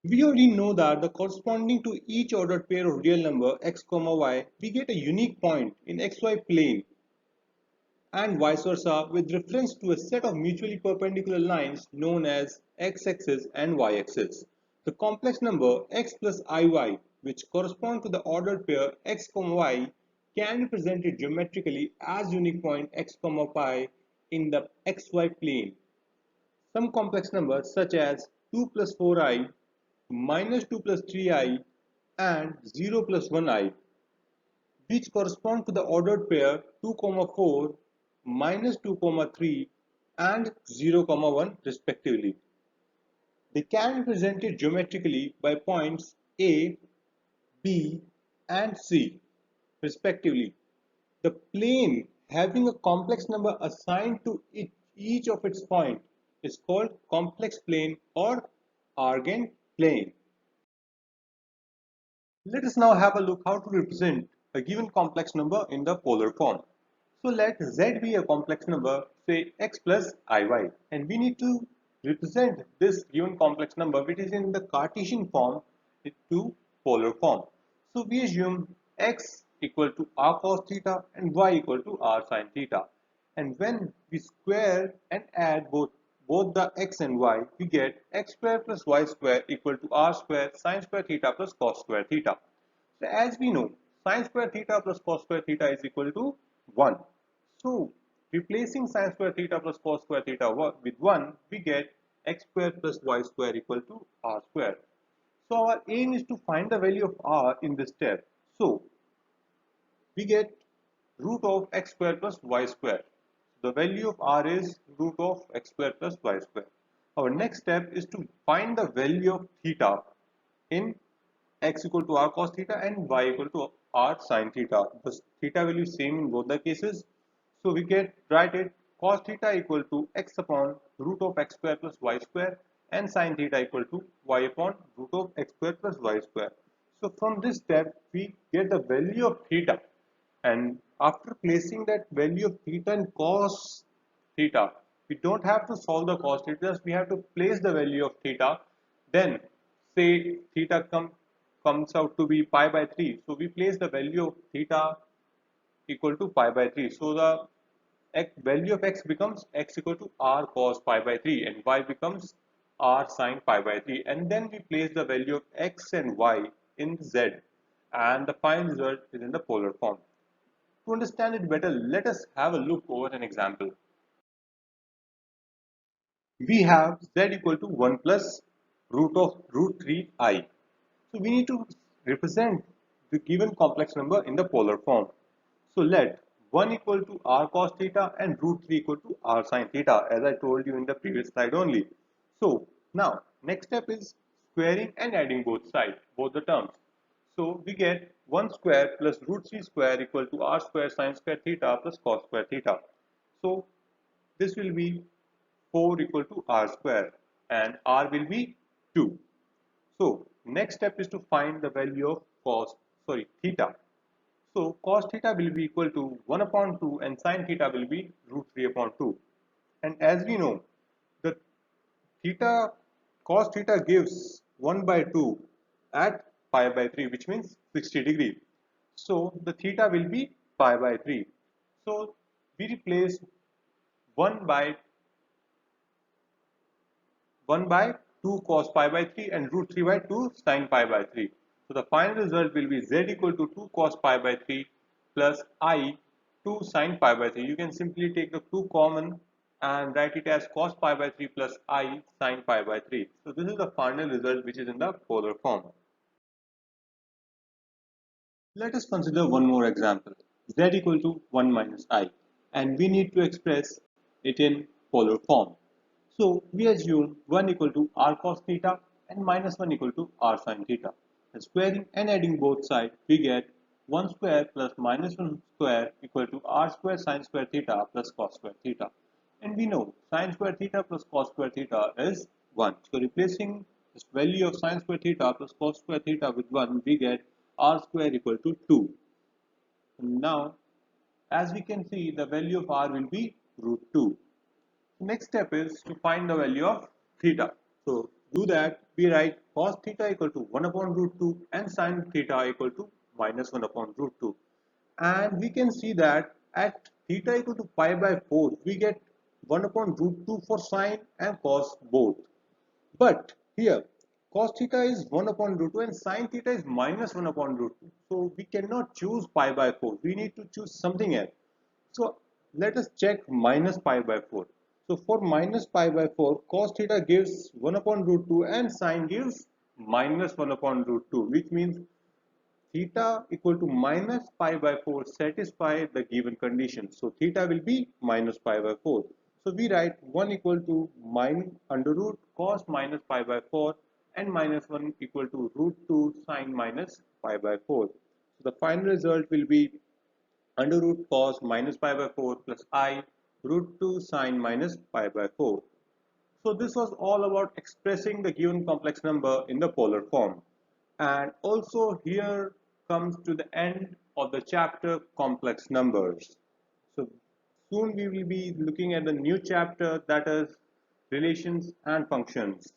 We already know that the corresponding to each ordered pair of real number x comma y, we get a unique point in xy plane and vice versa with reference to a set of mutually perpendicular lines known as x-axis and y-axis. The complex number x plus iy, which correspond to the ordered pair x comma y, can be presented geometrically as unique point x comma pi in the xy plane. Some complex numbers such as 2 plus 4i, minus 2 plus 3i, and 0 plus 1i, which correspond to the ordered pair 2, 4, minus 2, 3, and 0, 1 respectively. They can be presented geometrically by points A, B, and C respectively. The plane having a complex number assigned to each of its points is called complex plane or Argand plane. Let us now have a look how to represent a given complex number in the polar form. So let z be a complex number, say x plus iy, and we need to represent this given complex number which is in the Cartesian form to polar form. So we assume x equal to r cos theta and y equal to r sin theta. And when we square and add both the x and y, we get x square plus y square equal to r square sin square theta plus cos square theta. So as we know, sin square theta plus cos square theta is equal to 1. So replacing sin square theta plus cos square theta with 1, we get x square plus y square equal to r square. So our aim is to find the value of r in this step. So we get root of x square plus y square. The value of r is root of x square plus y square. Our next step is to find the value of theta in x equal to r cos theta and y equal to r sin theta. The theta will be same in both the cases. So we get write it cos theta equal to x upon root of x square plus y square and sin theta equal to y upon root of x square plus y square. So from this step we get the value of theta, and after placing that value of theta in cos theta, we don't have to solve the cos theta, we have to place the value of theta. Then say theta comes out to be pi by 3, so we place the value of theta equal to pi by 3. So the value of x becomes x equal to r cos pi by 3 and y becomes r sin pi by 3, and then we place the value of x and y in z, and the final result is in the polar form. To understand it better, let us have a look over an example. We have z equal to 1 plus root 3i. So we need to represent the given complex number in the polar form. So let 1 equal to r cos theta and root 3 equal to r sin theta, as I told you in the previous slide only. So now next step is squaring and adding both sides, both the terms. So we get 1 square plus root 3 square equal to r square sin square theta plus cos square theta. So this will be 4 equal to r square and r will be 2. So next step is to find the value of theta. So cos theta will be equal to 1 upon 2 and sin theta will be root 3 upon 2. And as we know, the theta cos theta gives 1 by 2 at pi by 3, which means 60 degree. So the theta will be pi by 3. So we replace 1 by 1 by 2 cos pi by 3 and root 3 by 2 sin pi by 3. So the final result will be z equal to 2 cos pi by 3 plus I 2 sin pi by 3. You can simply take the 2 common and write it as cos pi by 3 plus I sin pi by 3. So this is the final result which is in the polar form. Let us consider one more example. Z equal to 1 minus I, and we need to express it in polar form. So we assume 1 equal to r cos theta and minus 1 equal to r sin theta. And squaring and adding both sides, we get 1 square plus minus 1 square equal to r square sin square theta plus cos square theta. And we know sin square theta plus cos square theta is 1. So replacing this value of sin square theta plus cos square theta with 1, we get r square equal to 2. Now, as we can see, the value of r will be root 2. Next step is to find the value of theta. So do that we write cos theta equal to 1 upon root 2 and sin theta equal to minus 1 upon root 2. And we can see that at theta equal to pi by 4, we get 1 upon root 2 for sine and cos both. But here, cos theta is 1 upon root 2 and sin theta is minus 1 upon root 2. So we cannot choose pi by 4. We need to choose something else. So let us check minus pi by 4. So for minus pi by 4, cos theta gives 1 upon root 2 and sin gives minus 1 upon root 2, which means theta equal to minus pi by 4 satisfy the given condition. So theta will be minus pi by 4. So we write 1 equal to minus under root cos minus pi by 4 and minus 1 equal to root 2 sine minus pi by 4. So the final result will be under root cos minus pi by 4 plus I root 2 sine minus pi by 4. So this was all about expressing the given complex number in the polar form. And also here comes to the end of the chapter complex numbers. So soon we will be looking at the new chapter, that is relations and functions.